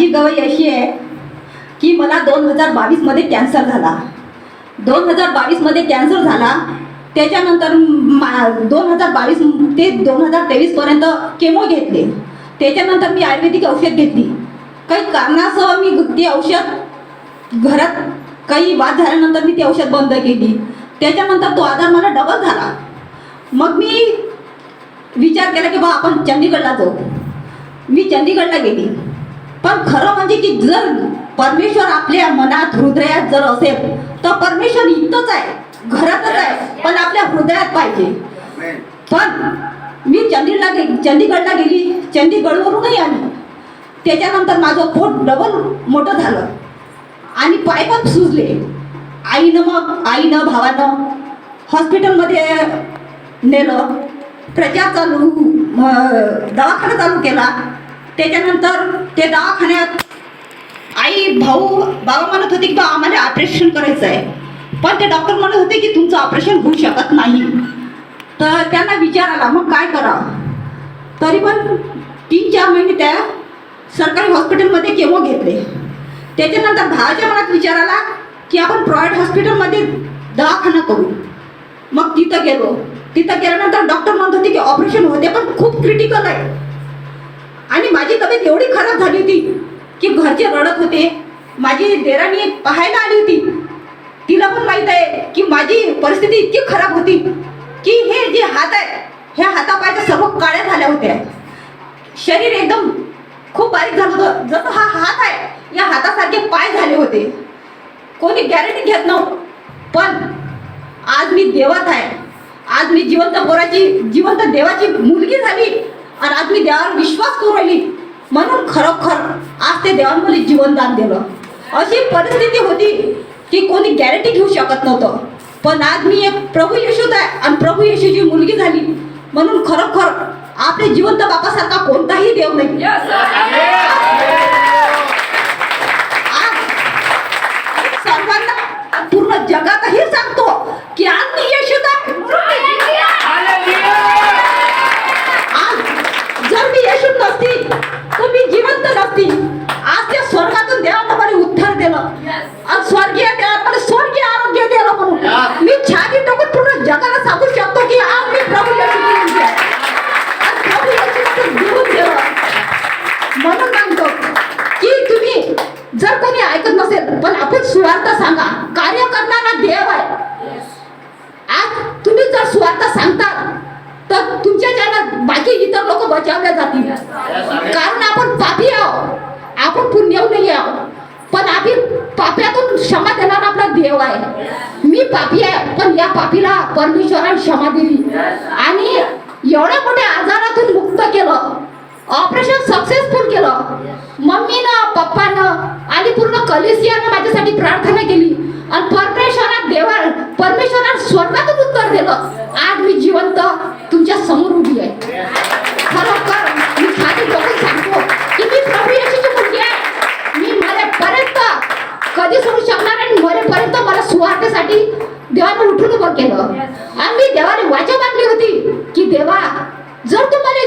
माझी गवई अशी आहे की मला 2022 मध्ये कॅन्सर झाला. 2022 मध्ये कॅन्सर झाला. त्याच्यानंतर 2022 ते 2023 पर्यंत केमो घेतले. त्याच्यानंतर मी आयुर्वेदिक औषध घेतली. काही कारणासह मी ती औषध घरात काही वाद झाल्यानंतर मी ती औषध बंद केली. त्याच्यानंतर तो आजार मला डबल झाला. मग मी विचार केला की बा आपण चंदीगडला जाऊ. मी चंदीगडला गेली. पण खरं म्हणजे की जर परमेश्वर आपल्या मनात हृदयात जर असेल तर परमेश्वर इथंच आहे, घरातच आहे, पण आपल्या हृदयात पाहिजे. पण मी चंदीगडला गेली. चंदीगडवरूनही आली. त्याच्यानंतर माझं पोट डबल मोठं झालं आणि पाय पण सुजले. आईनं भावानं हॉस्पिटलमध्ये नेलं. प्रचार चालू दवाखाना चालू केला. त्याच्यानंतर ते दवाखान्यात बाबा म्हणत होते की बा आम्हाला ऑपरेशन करायचं आहे. पण ते डॉक्टर म्हणत होते की तुमचं ऑपरेशन होऊ शकत नाही. तर त्यांना विचार आला मग काय करावं. तरी पण 3-4 महिने त्या सरकारी हॉस्पिटलमध्ये केमो घेतले. त्याच्यानंतर भावाच्या मनात विचार आला की आपण प्रायव्हेट हॉस्पिटलमध्ये दवाखाना करू. मग तिथं गेलो. तिथं गेल्यानंतर डॉक्टर म्हणत होते की ऑपरेशन होते पण खूप क्रिटिकल आहे. आणि माझी तब्येत एवढी खराब झाली होती की घरचे रडत होते. माझी देराणी पाहायला आली होती. तिला पण माहीत आहे की माझी परिस्थिती इतकी खराब होती की हे जे हात आहे ह्या हातापायच्या सर्व काळ्या झाल्या होत्या. शरीर एकदम खूप बारीक झालं होतं. जसं हा हात आहे या हातासारखे पाय झाले होते. कोणी गॅरंटी घेत नव्हतं. पण आज मी देवात आहे. आज मी जिवंत देवाची मुलगी झाली आणि आज मी देवावर विश्वास करू राहिली. म्हणून खरोखर आज ते देवाने मला जीवनदान दिलं. अशी परिस्थिती होती की कोणी गॅरंटी घेऊ शकत नव्हतं. पण आज मी एक प्रभू येशूच आहे आणि प्रभू येशूची मुलगी झाली. म्हणून खरोखर आपल्या जिवंत बापासारखा कोणताही देव नाही. आज सर्वांना पूर्ण जगातही सांगतो की आज मी येशूच आहे. आज जर मी येशू नसती तर मी जिवंत नसती. आज त्या स्वर्गातून देवानं मला उत्तर दिलं आणि स्वर्गीय देवानं मला स्वर्गीय आरोग्य दिलं. म्हणून मी छाती टाकून पूर्ण जगाला सांगू शकतो की आज मी प्रभू येशूची मुलगी आहे आणि प्रभू येशूचं जीवन दिलं. म्हणून सांगतो की तुम्ही जर कोणी ऐकत नसेल पण आपण सुवार्थ सांगा. कार्य करणारा देव आहे. आज तुम्ही जर सुवार्थ सांगता तर तुमच्या जनात बाकी इतर लोक बचावले जातील. कारण आपण पापी आहोत. आपण पुण्यव नाही आहोत. पण आम्ही पाप्यातून क्षमा देणारा आपला देव आहे. मी पापी आहे पण या पापीला परमेश्वराने क्षमा दिली आणि एवढ्या मोठ्या आजारातून मुक्त केलं. ऑपरेशन सक्सेसफुल केलं. मम्मीनं पप्पानं आणि पूर्ण कलेसियानं माझ्यासाठी प्रार्थना केली आणि परमेश्वराने स्वर्गातून उत्तर दिलं. आज मी जिवंत तुमच्या समोर उभी आहे. खरोखर मी छाती ठोकून सांगतो की मी प्रभू येशूची मुलगी आहे. मी मरेपर्यंत कधी सोडू शकणार आणि मरेपर्यंत मला सुवार्थेसाठी देवाने उठून उभं केलं. आणि मी देवाने वाचा मागली होती की देवा जर तू मला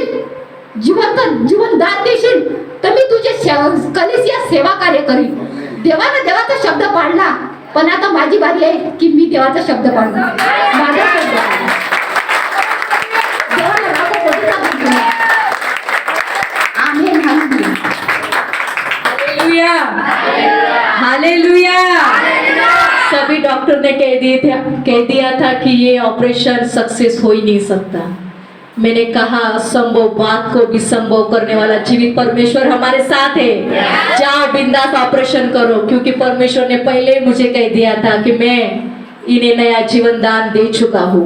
जीवनदान देशील तर मी तुझे कलेसिया सेवा कार्य करीन. देवाने देवाचा शब्द पाळला. पण आता माझी बारी आहे की मी देवाचा शब्द पाळतो. माझा शब्द देवाला राबो कोटीचा धन्यवाद. आमेन. Hallelujah hallelujah. सभी डॉक्टर ने कह दिया था कि ये ऑपरेशन सक्सेस हो ही नहीं सकता. मैंने कहा असंभव बात को भी संभव करने वाला जीवित परमेश्वर हमारे साथ है. जाओ बिंदास ऑपरेशन करो क्योंकि परमेश्वर ने पहले मुझे कह दिया था कि मैं इन्हें नया जीवन दान दे चुका हूँ.